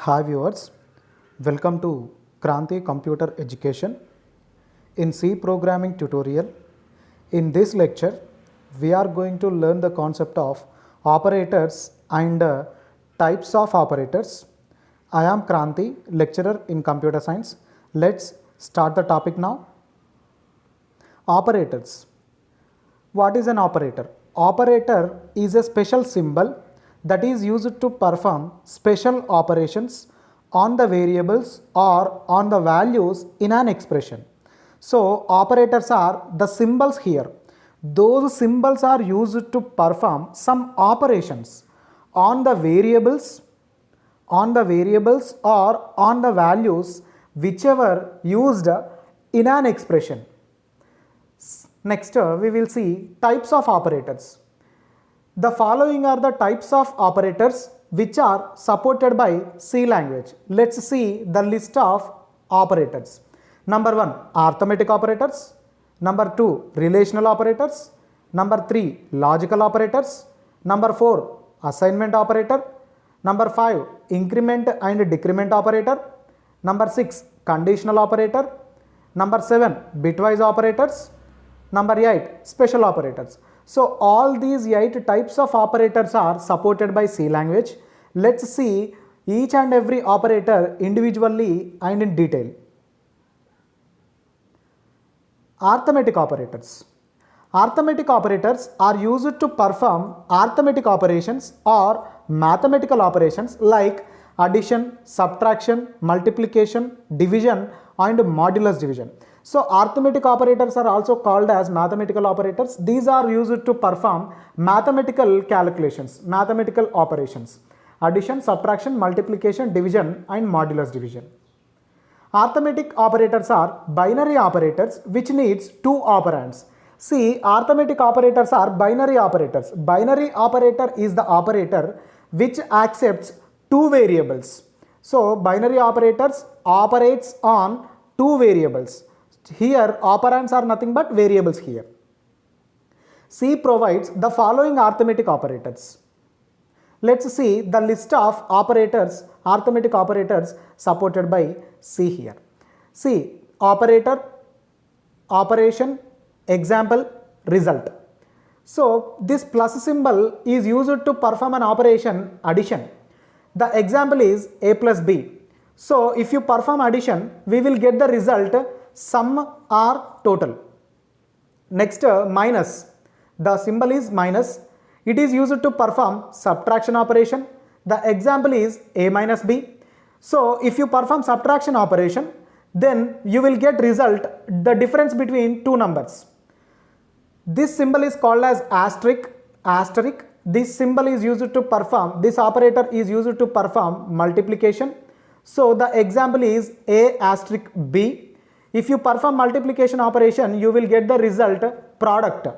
Hi viewers, welcome to Kranti Computer Education. In C programming tutorial, in this lecture, we are going to learn the concept of operators and types of operators. I am Kranti, lecturer in computer science. Let's start the topic now. Operators. What is an operator? Operator is a special symbol that is used to perform special operations on the variables or on the values in an expression. So operators are the symbols here. Those symbols are used to perform some operations on the variables or on the values whichever used in an expression. Next, we will see types of operators. The following are the types of operators which are supported by C language. Let's see the list of operators. Number 1, arithmetic operators. Number 2, relational operators. Number 3, logical operators. Number 4, assignment operator. Number 5, increment and decrement operator. Number 6, conditional operator. Number 7, bitwise operators. Number 8, special operators. So all these 8 types of operators are supported by C language. Let's see each and every operator individually and in detail. Arithmetic operators. Arithmetic operators are used to perform arithmetic operations or mathematical operations like addition, subtraction, multiplication, division and modulus division. So arithmetic operators are also called as mathematical operators. These are used to perform mathematical calculations, mathematical operations, addition, subtraction, multiplication, division and modulus division. Arithmetic operators are binary operators which needs 2 operands. See, arithmetic operators are binary operators. Binary operator is the operator which accepts 2 variables. So binary operators operates on 2 variables. Here operands are nothing but variables here. C provides the following arithmetic operators. Let's see the list of operators, arithmetic operators supported by C here. C, operator, operation, example, result. So this plus symbol is used to perform an operation addition. The example is A plus B. So if you perform addition, we will get the result sum or total. Next, minus. The symbol is minus. It is used to perform subtraction operation. The example is A minus B. So if you perform subtraction operation, then you will get result the difference between 2 numbers. This symbol is called as asterisk. This symbol is used to perform, this operator is used to perform multiplication. So the example is A asterisk B. If you perform multiplication operation, you will get the result product.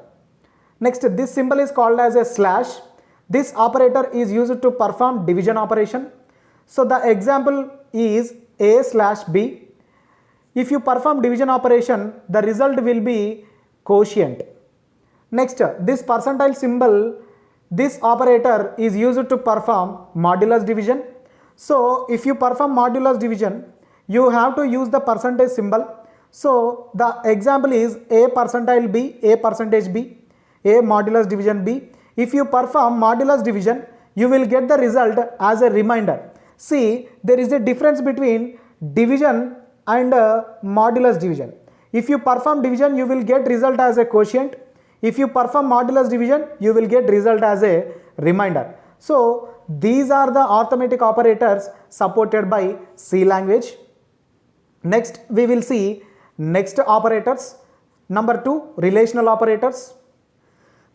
Next, this symbol is called as a slash. This operator is used to perform division operation. So the example is A slash B. If you perform division operation, the result will be quotient. Next, this percentile symbol, this operator is used to perform modulus division. So if you perform modulus division, you have to use the percentage symbol. So the example is A percentile B, A percentage B, A modulus division B. If you perform modulus division, you will get the result as a remainder. See, there is a difference between division and modulus division. If you perform division, you will get result as a quotient. If you perform modulus division, you will get result as a remainder. So these are the arithmetic operators supported by C language. Next, we will see next operators. Number 2, relational operators.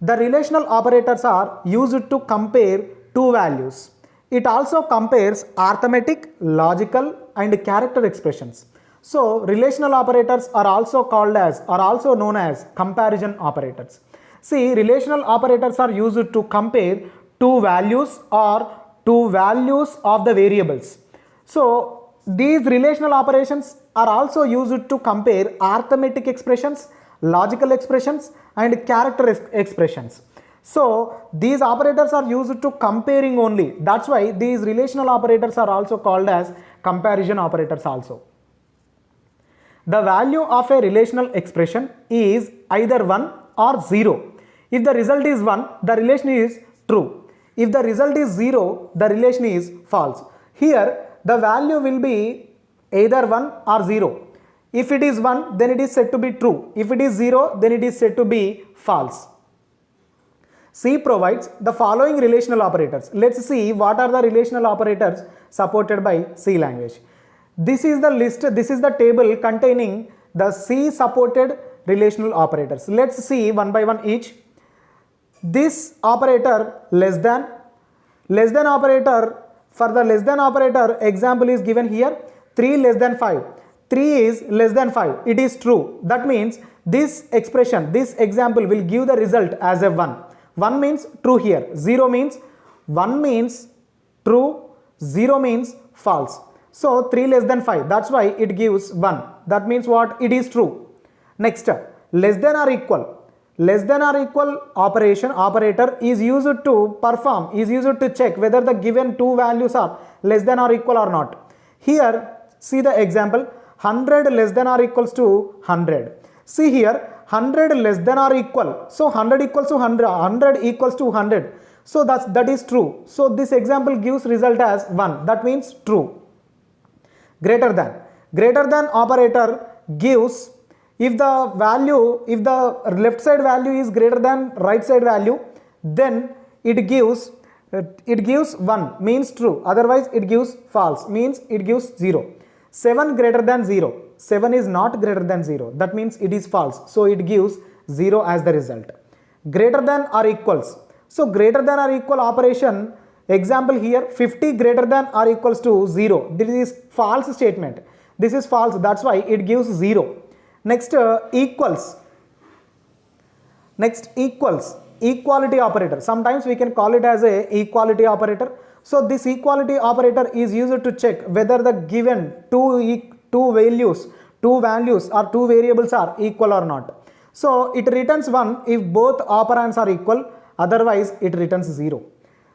The relational operators are used to compare 2 values. It also compares arithmetic, logical and character expressions. So relational operators are also known as comparison operators. See, relational operators are used to compare 2 values or 2 values of the variables. So these relational operations are also used to compare arithmetic expressions, logical expressions and character expressions. So these operators are used to comparing only. That's why these relational operators are also called as comparison operators also. The value of a relational expression is either 1 or 0. If the result is 1, the relation is true. If the result is 0, the relation is false. Here, the value will be either 1 or 0. If it is 1, then it is said to be true. If it is 0, then it is said to be false. C provides the following relational operators. Let's see what are the relational operators supported by C language. This is the list, this is the table containing the C supported relational operators. Let's see one by one each. This operator less than operator, for the less than operator example is given here, 3 less than 5. 3 is less than 5. It is true. That means this expression, this example will give the result as a 1. 1 means true here. 0 means 1 means true, 0 means false. So 3 less than 5, that's why it gives 1. That means what? It is true. Next, less than or equal. Less than or equal operator is used to perform, is used to check whether the given two values are less than or equal or not. Here, see the example, 100 less than or equals to 100. See here, 100 less than or equal. So 100 equals to 100, 100 equals to 100. So that is true. So this example gives result as 1. That means true. Greater than operator gives, if the left side value is greater than right side value, then it gives 1 means true, otherwise it gives false means it gives 0. 7 greater than 0, 7 is not greater than 0, that means it is false, so it gives 0 as the result. Greater than or equals, so greater than or equal operation, example here, 50 greater than or equals to 0. This is false statement. This is false. That's why it gives 0. Next, equals. Next, equals. Equality operator. Sometimes we can call it as a equality operator. So this equality operator is used to check whether the given two values or two variables are equal or not. So it returns 1 if both operands are equal. Otherwise, it returns 0.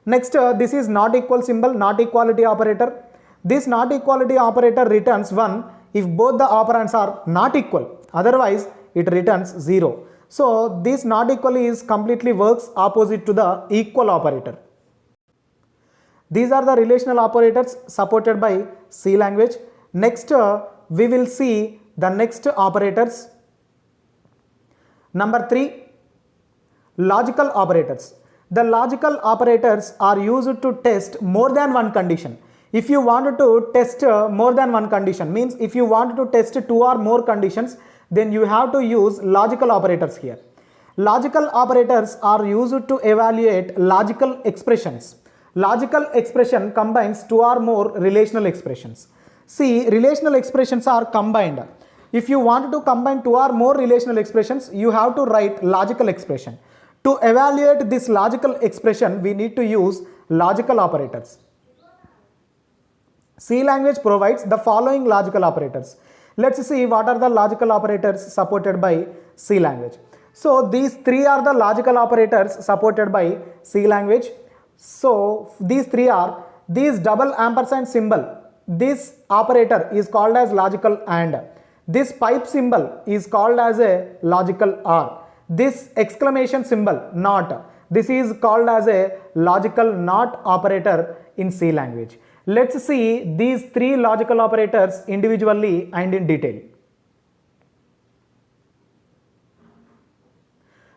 Next, this is not equal symbol, not equality operator. This not equality operator returns 1 if both the operands are not equal. Otherwise, it returns 0. So, this not equal is completely works opposite to the equal operator. These are the relational operators supported by C language. Next, we will see the next operators. Number 3, logical operators. The logical operators are used to test more than one condition. If you wanted to test more than one condition, means if you wanted to test 2 or more conditions, then you have to use logical operators here. Logical operators are used to evaluate logical expressions. Logical expression combines 2 or more relational expressions. See, relational expressions are combined. If you want to combine 2 or more relational expressions, you have to write logical expression. To evaluate this logical expression, we need to use logical operators. C language provides the following logical operators. Let's see what are the logical operators supported by C language. So these 3 are the logical operators supported by C language. So these 3 are, this double ampersand symbol, this operator is called as logical AND. This pipe symbol is called as a logical OR. This exclamation symbol, NOT, this is called as a logical NOT operator in C language. Let's see these 3 logical operators individually and in detail.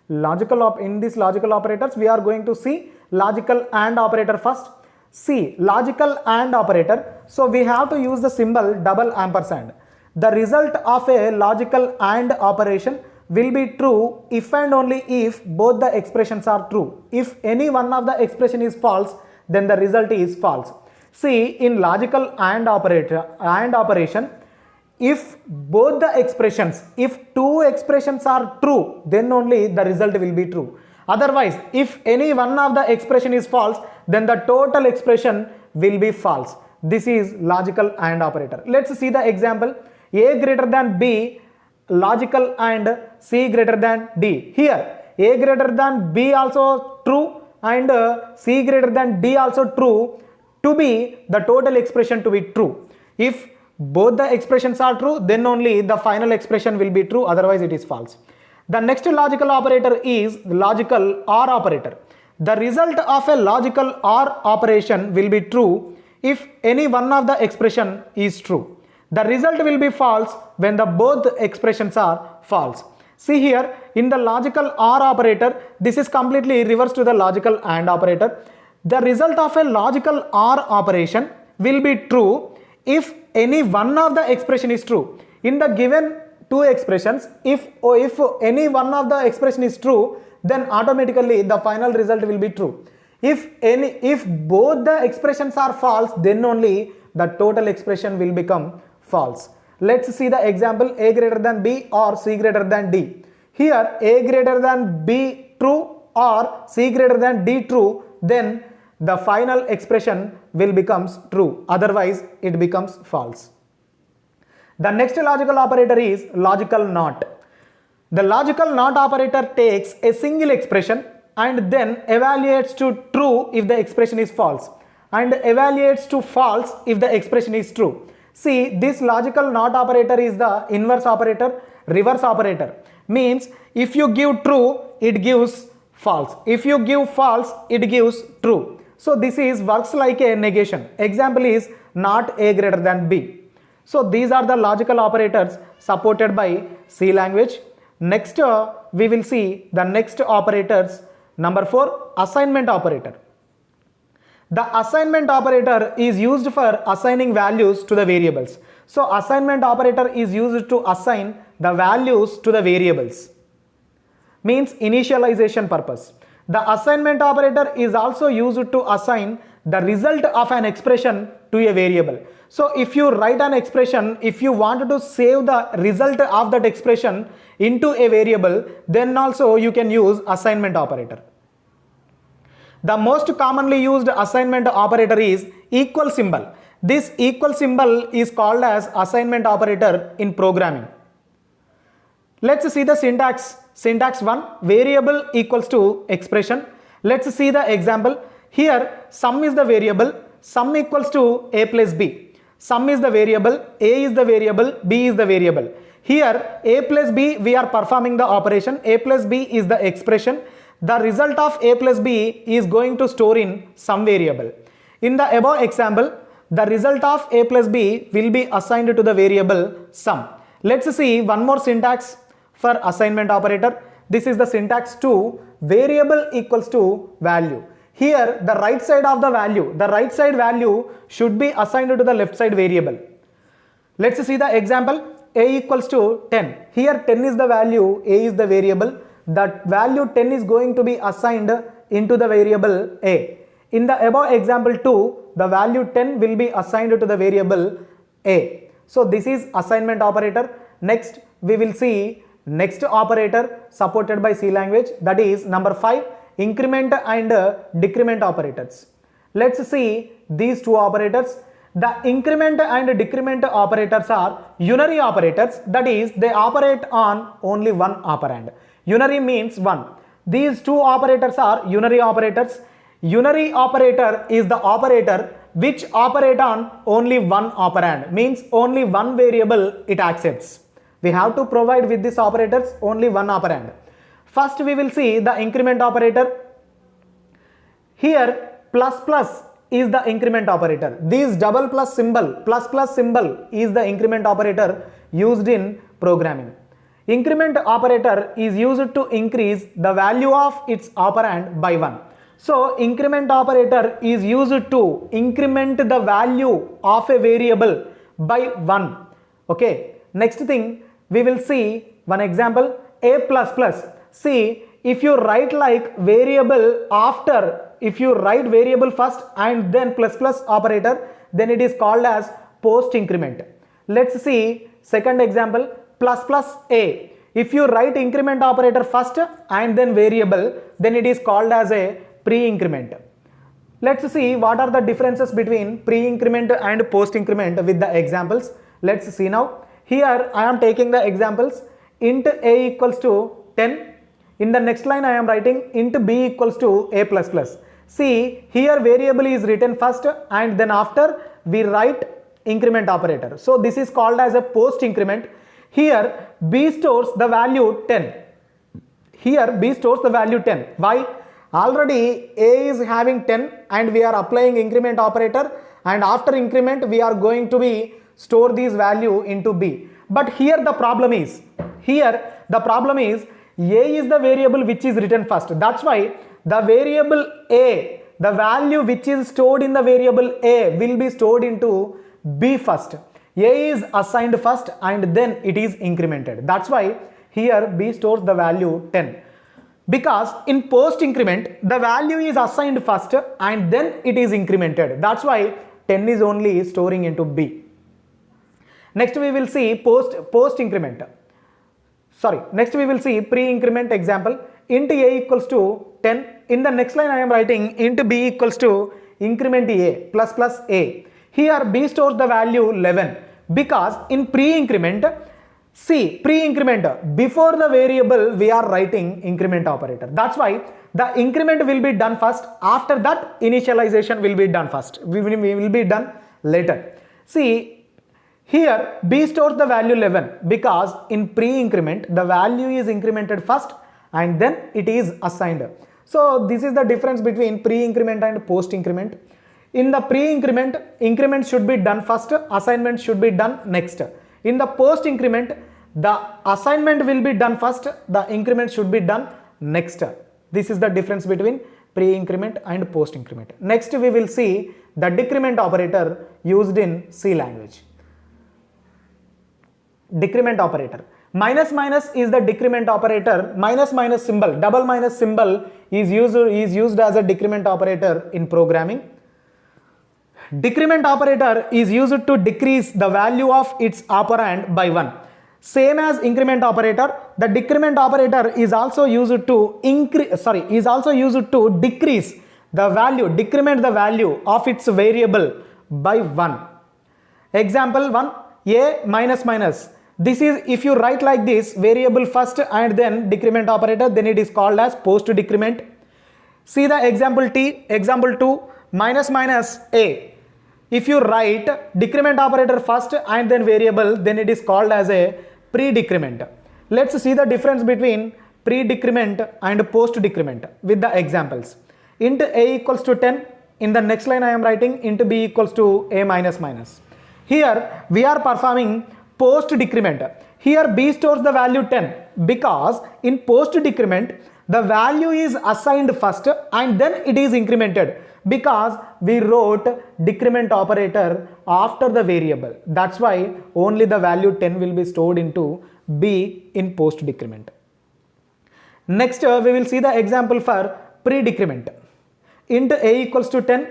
In these logical operators, we are going to see logical AND operator first. See, logical AND operator. So we have to use the symbol double ampersand. The result of a logical AND operation will be true if and only if both the expressions are true. If any one of the expression is false, then the result is false. See, in logical AND operation, if both the expressions, if 2 expressions are true, then only the result will be true. Otherwise, if any one of the expression is false, then the total expression will be false. This is logical AND operator. Let's see the example. A greater than B, logical AND C greater than D. Here, A greater than B also true. true and C greater than D also true to be the total expression to be true. If both the expressions are true, then only the final expression will be true, otherwise it is false. The next logical operator is logical OR operator. The result of a logical OR operation will be true if any one of the expression is true. The result will be false when the both expressions are false. See here, in the logical OR operator, this is completely reverse to the logical AND operator. The result of a logical OR operation will be true if any one of the expression is true. In the given two expressions, if any one of the expression is true, then automatically the final result will be true. If both the expressions are false, then only the total expression will become false. Let's see the example A greater than B or C greater than D. Here A greater than B true or C greater than D true, then the final expression will becomes true, otherwise it becomes false. The next logical operator is logical NOT. The logical NOT operator takes a single expression and then evaluates to true if the expression is false and evaluates to false if the expression is true. See, this logical NOT operator is the inverse operator, reverse operator. Means if you give true, it gives false. If you give false, it gives true. So this is works like a negation. Example is not A greater than B. So these are the logical operators supported by C language. Next we will see the next operators. Number 4, assignment operator. The assignment operator is used for assigning values to the variables. So assignment operator is used to assign the values to the variables. Means initialization purpose. The assignment operator is also used to assign the result of an expression to a variable. So if you write an expression, if you want to save the result of that expression into a variable, then also you can use assignment operator. The most commonly used assignment operator is equal symbol. This equal symbol is called as assignment operator in programming. Let's see the syntax. Syntax 1, variable equals to expression. Let's see the example. Here sum is the variable, sum equals to A plus B. Sum is the variable, A is the variable, B is the variable. Here A plus B, we are performing the operation, A plus B is the expression. The result of A plus B is going to store in some variable. In the above example, the result of A plus B will be assigned to the variable sum. Let's see one more syntax for assignment operator. This is the syntax 2, variable equals to value. Here the right side of the value, the right side value should be assigned to the left side variable. Let's see the example. A equals to 10. Here 10 is the value, A is the variable. That value 10 is going to be assigned into the variable A. In the above example 2, the value 10 will be assigned to the variable A. So this is assignment operator. Next we will see next operator supported by C language, that is number 5, increment and decrement operators. Let's see these two operators. The increment and decrement operators are unary operators, that is they operate on only one operand. Unary means 1. These two operators are unary operators. Unary operator is the operator which operate on only one operand, means only one variable it accepts. We have to provide with these operators only one operand. First we will see the increment operator. Here plus plus is the increment operator. This double plus symbol, plus plus symbol is the increment operator used in programming. Increment operator is used to increase the value of its operand by 1. So increment operator is used to increment the value of a variable by 1. Okay. Next thing we will see one example, A plus plus. See, if you write like variable after, if you write variable first and then plus plus operator, then it is called as post increment. Let's see second example, plus plus A. If you write increment operator first and then variable, then it is called as a pre-increment. Let's see what are the differences between pre-increment and post-increment with the examples. Let's see now. Here I am taking the examples. Int A equals to 10, In the next line I am writing int b equals to a plus plus. See, here variable is written first and then after we write increment operator. So this is called as a post increment. Here b stores the value 10. Here b stores the value 10. Why? Already a is having 10 and we are applying increment operator, and after increment we are going to be store these value into b. But here the problem is a is the variable which is written first. That's why the variable a, the value which is stored in the variable a will be stored into b first. A is assigned first and then it is incremented. That's why here b stores the value 10. Because in post increment the value is assigned first and then it is incremented. That's why 10 is only storing into b. Next we will see next we will see pre-increment example. Int a equals to 10. In the next line I am writing int b equals to increment a plus plus a. Here b stores the value 11 because in pre-increment, before the variable we are writing increment operator. That's why the increment will be done first. After that initialization will be done first. We will be done later. See, here b stores the value 11 because in pre-increment the value is incremented first and then it is assigned. So this is the difference between pre-increment and post-increment. In the pre-increment, increment should be done first, assignment should be done next. In the post-increment, the assignment will be done first, the increment should be done next. This is the difference between pre-increment and post-increment. Next we will see the decrement operator used in C language. Decrement operator. Minus minus is the decrement operator. Minus minus symbol, double minus symbol is used as a decrement operator in programming. Decrement operator is used to decrease the value of its operand by 1. Same as increment operator, the decrement operator is also used to decrease the value, decrement the value of its variable by 1. Example 1, a minus minus. This is, if you write like this, variable first and then decrement operator, then it is called as post decrement. See the example T, example 2, minus minus a. If you write decrement operator first and then variable, then it is called as a pre-decrement. Let's see the difference between pre-decrement and post-decrement with the examples. Int a equals to 10. In the next line I am writing int b equals to a minus minus. Here we are performing post-decrement. Here b stores the value 10 because in post-decrement the value is assigned first and then it is incremented because we wrote decrement operator after the variable. That's why only the value 10 will be stored into b in post decrement. Next we will see the example for pre-decrement. Int a equals to 10.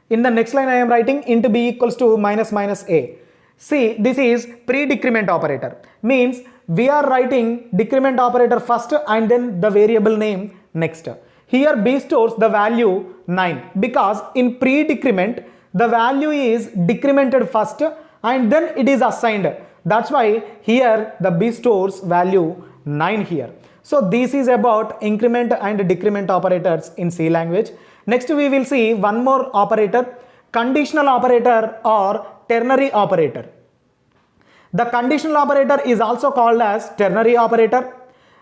In the next line I am writing int b equals to minus minus a. See, this is pre-decrement operator. Means we are writing decrement operator first and then the variable name next. Here b stores the value 9 because in pre-decrement the value is decremented first and then it is assigned. That's why here the b stores value 9 here. So this is about increment and decrement operators in C language. Next we will see one more operator, conditional operator or ternary operator. The conditional operator is also called as ternary operator.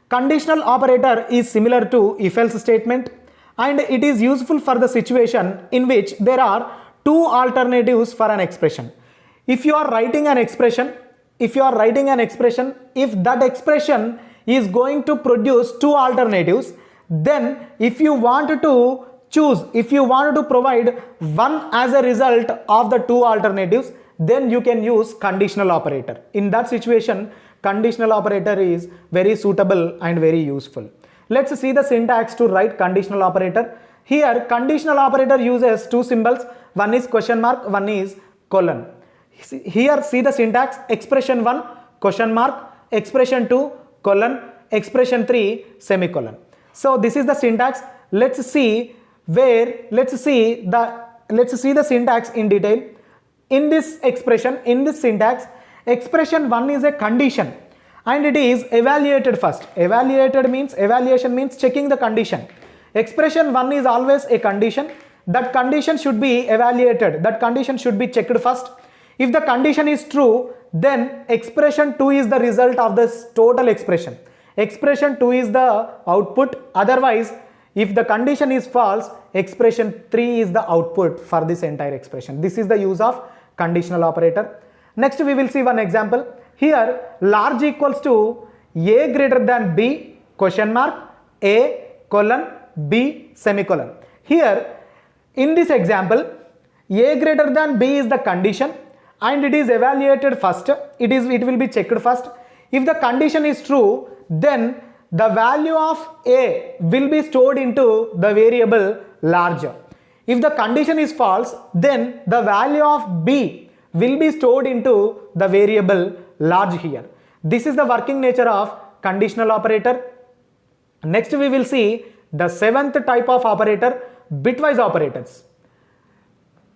Conditional operator is similar to if-else statement and it is useful for the situation in which there are two alternatives for an expression. If you are writing an expression, if that expression is going to produce two alternatives, then if you want to provide one as a result of the two alternatives, then you can use conditional operator. In that situation, conditional operator is very suitable and very useful. Let's see the syntax to write conditional operator. Here conditional operator uses two symbols, one is question mark, one is colon. Here see the syntax, expression 1 question mark, expression 2 colon, expression 3 semicolon. So this is the syntax. Let's see the syntax in detail. In this expression, in this syntax, expression 1 is a condition and it is evaluated first. Evaluation means checking the condition. Expression 1 is always a condition. That condition should be evaluated. That condition should be checked first. If the condition is true, then expression 2 is the result of this total expression. Expression 2 is the output. Otherwise, if the condition is false, expression 3 is the output for this entire expression. This is the use of conditional operator. Next, we will see one example. Here, large equals to a greater than b, question mark, a colon, b semicolon. Here, in this example, a greater than b is the condition and it is evaluated first. It will be checked first. If the condition is true, then the value of a will be stored into the variable large. If the condition is false, then the value of b will be stored into the variable large here. This is the working nature of conditional operator. Next, we will see the 7th type of operator, bitwise operators.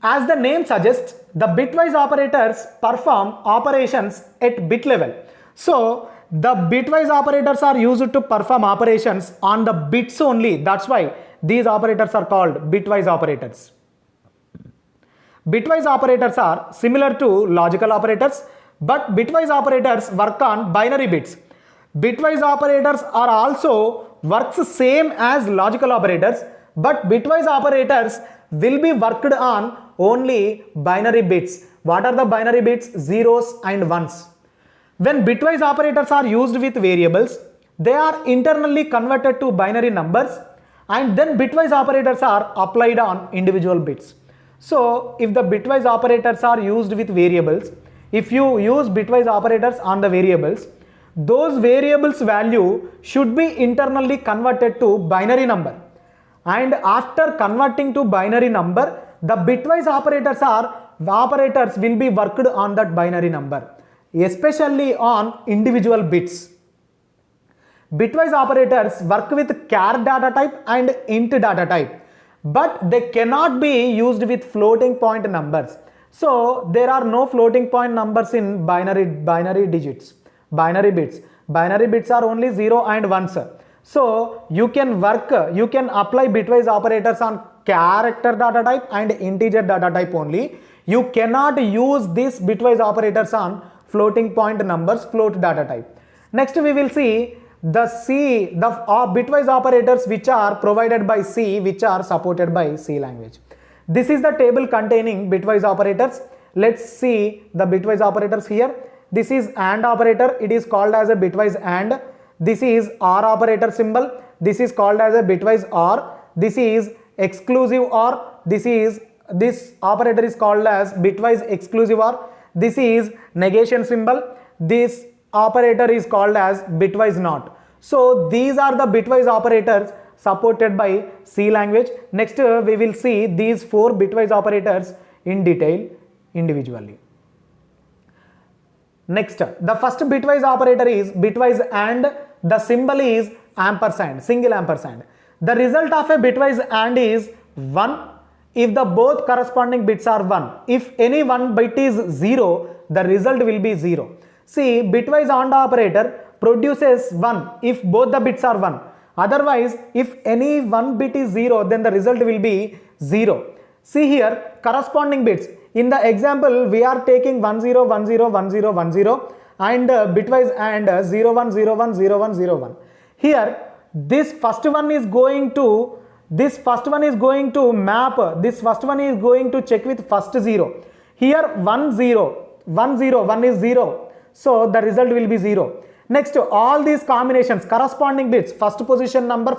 As the name suggests, the bitwise operators perform operations at bit level. So, the bitwise operators are used to perform operations on the bits only. That's why these operators are called bitwise operators. Bitwise operators are similar to logical operators, but bitwise operators work on binary bits. Bitwise operators are also works same as logical operators, but bitwise operators will be worked on only binary bits. What are the binary bits? Zeros and ones. When bitwise operators are used with variables, they are internally converted to binary numbers and then bitwise operators are applied on individual bits. So, if the bitwise operators are used with variables, if you use bitwise operators on the variables, those variables value should be internally converted to binary number. And after converting to binary number, the bitwise operators will be worked on that binary number, especially on individual bits. Bitwise operators work with char data type and int data type, but they cannot be used with floating point numbers. So there are no floating point numbers in binary digits, binary bits. Binary bits are only 0 and 1s. So you can apply bitwise operators on character data type and integer data type only. You cannot use these bitwise operators on floating point numbers, float data type. Next, we will see the bitwise operators which are provided by C, which are supported by C language. This is the table containing bitwise operators. Let's see the bitwise operators here. This is AND operator. It is called as a bitwise AND. This is OR operator symbol. This is called as a bitwise OR. This is exclusive OR. This operator is called as bitwise exclusive OR. This is negation symbol. This operator is called as bitwise NOT. So these are the bitwise operators supported by C language. Next, we will see these 4 bitwise operators in detail individually. Next, the first bitwise operator is bitwise AND. The symbol is ampersand, single ampersand. The result of a bitwise AND is 1 if the both corresponding bits are 1. If any one bit is 0, the result will be 0. See, bitwise AND operator produces 1 if both the bits are 1. Otherwise, if any one bit is 0, then the result will be 0. See here, corresponding bits. In the example, we are taking 10, 10, 10, 10 and bitwise AND 01, 01, 01, 01. Here, this first one is going to map, this first one is going to check with first 0. Here 1, 0, 1, 0, 1 is 0. So the result will be 0. Next, all these combinations, corresponding bits, first position number in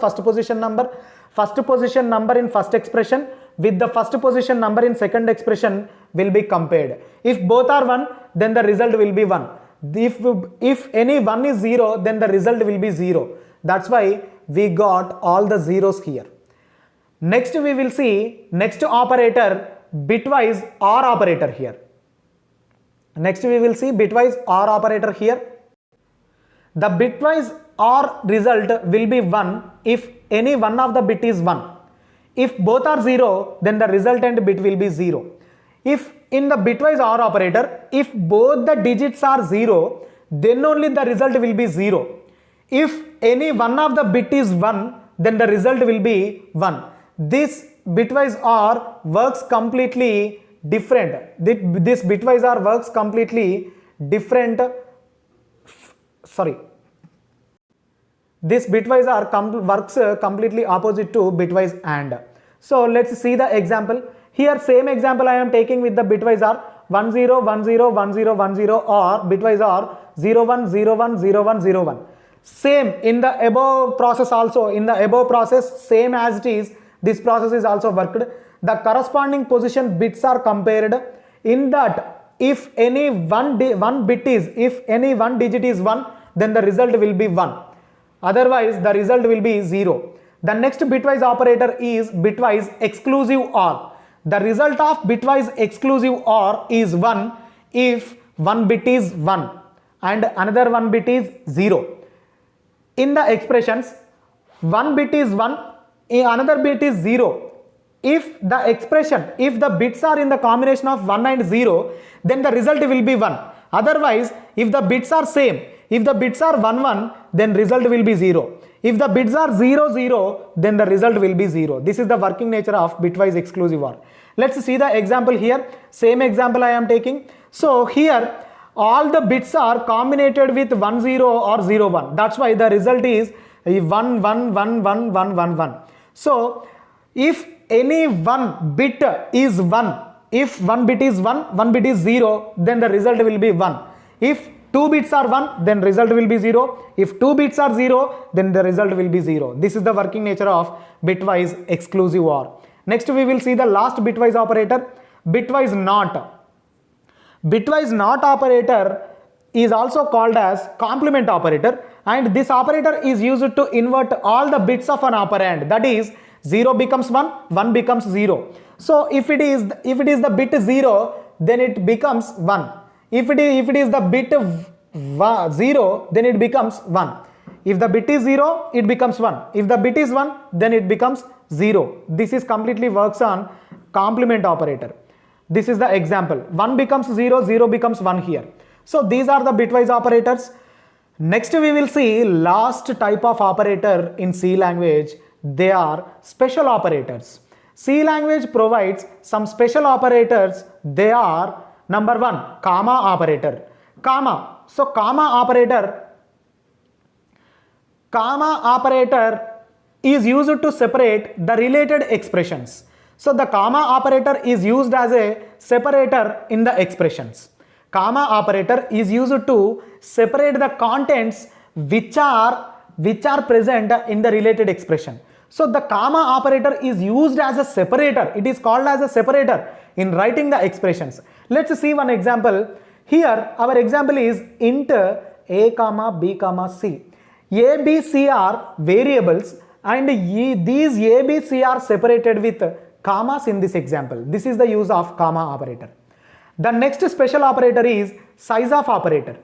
first expression with the first position number in second expression will be compared. If both are 1, then the result will be 1. If any one is 0, then the result will be 0. That's why we got all the zeros here. Next, we will see next operator, bitwise OR operator here. Next, we will see bitwise OR operator here. The bitwise OR result will be 1 if any one of the bit is 1. If both are 0, then the resultant bit will be 0. If in the bitwise OR operator, if both the digits are 0, then only the result will be 0. If any one of the bit is 1, then the result will be 1. This bitwise OR works completely different. This bitwise OR works completely different. This bitwise OR works completely opposite to bitwise AND. So let's see the example. Here same example I am taking with the bitwise OR 1 0 1 0 1 0 1 0 or bitwise OR 0 1 0 1 0 1 0 1. Same in the above process also. In the above process, same as it is, this process is also worked. The corresponding position bits are compared. In that, if any one digit is 1, then the result will be 1. Otherwise, the result will be 0. The next bitwise operator is bitwise exclusive OR. The result of bitwise exclusive OR is 1 if one bit is 1 and another one bit is 0. In the expressions, one bit is 1, another bit is 0. If the bits are in the combination of 1 and 0, then the result will be 1. Otherwise, if the bits are same, if the bits are 1 1, then result will be 0. If the bits are 0 0, then the result will be 0. This is the working nature of bitwise exclusive OR. Let's see the example here. Same example I am taking. So here all the bits are combinated with 1 0 or 0 1. That's why the result is 1 1 1 1 1 1 1. So if any one bit is 1, if one bit is 1, one bit is 0, then the result will be 1. If two bits are 1, then result will be 0. If two bits are 0, then the result will be 0. This is the working nature of bitwise exclusive OR. Next we will see the last bitwise operator, bitwise NOT. Bitwise NOT operator is also called as complement operator, and this operator is used to invert all the bits of an operand. That is, 0 becomes 1, 1 becomes 0. So if it is the bit 0, then it becomes 1. If it is the bit 0, then it becomes 1. If the bit is 0, it becomes 1. If the bit is 1, then it becomes 0. This is completely works on complement operator. This is the example. 1 becomes 0, 0 becomes 1 here. So these are the bitwise operators. Next we will see last type of operator in C language. They are special operators. C language provides some special operators. They are number 1, comma operator. Comma. So comma operator is used to separate the related expressions. So the comma operator is used as a separator in the expressions. Comma operator is used to separate the contents which are present in the related expression. So the comma operator is used as a separator. It is called as a separator in writing the expressions. Let's see one example. Here our example is int a comma b comma c. A, b, c are variables, and these a, b, c are separated with commas in this example. This is the use of comma operator. The next special operator is size of operator.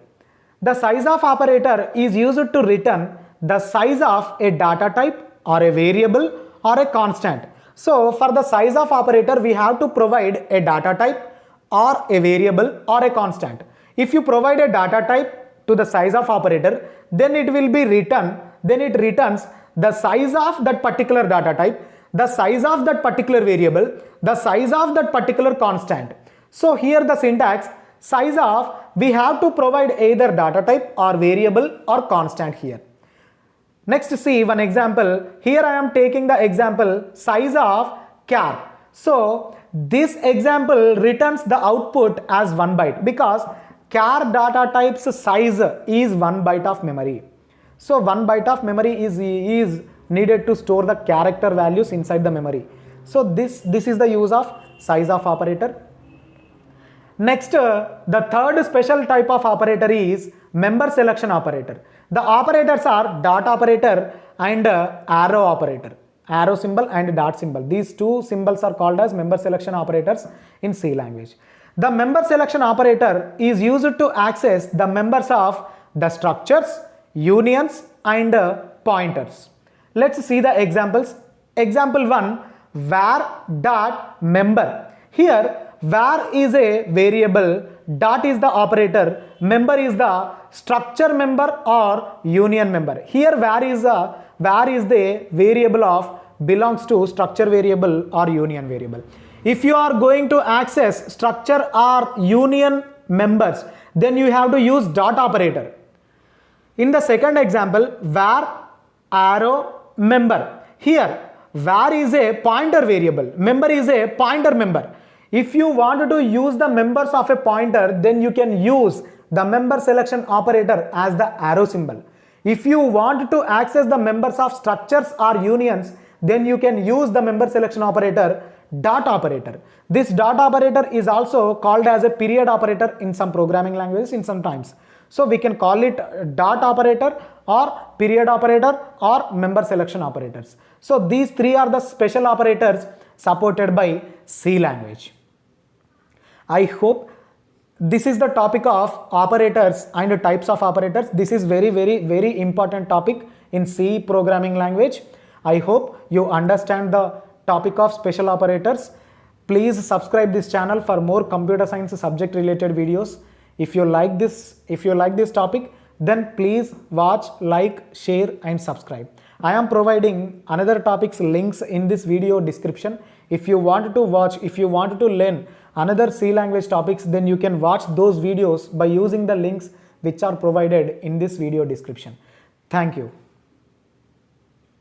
The size of operator is used to return the size of a data type or a variable or a constant. So for the size of operator, we have to provide a data type or a variable or a constant. If you provide a data type to the size of operator, then it will be written, then it returns the size of that particular data type, the size of that particular variable, the size of that particular constant. So here the syntax, size of, we have to provide either data type or variable or constant here. Next see one example. Here I am taking the example size of char. So this example returns the output as 1 byte because char data type's size is 1 byte of memory. So 1 byte of memory is needed to store the character values inside the memory. So this is the use of size of operator. Next, the third special type of operator is member selection operator. The operators are dot operator and arrow operator. Arrow symbol and dot symbol. These two symbols are called as member selection operators in C language. The member selection operator is used to access the members of the structures, unions and pointers. Let's see the examples. Example 1, var dot member. Here var is a variable, dot is the operator, member is the structure member or union member. Here var is the variable of belongs to structure variable or union variable. If you are going to access structure or union members, then you have to use dot operator. In the second example, var arrow member. Here var is a pointer variable, member is a pointer member. If you want to use the members of a pointer, then you can use the member selection operator as the arrow symbol. If you want to access the members of structures or unions, then you can use the member selection operator, dot operator. This dot operator is also called as a period operator in some programming languages in some times. So we can call it dot operator or period operator or member selection operators. So these three are the special operators supported by C language. I hope this is the topic of operators and types of operators. This is very important topic in C programming language. I hope you understand the topic of special operators. Please subscribe this channel for more computer science subject related videos. If you like this topic, then please watch, like, share and subscribe. I am providing another topics links in this video description. If you want to watch, if you want to learn another C language topics, then you can watch those videos by using the links which are provided in this video description. Thank you.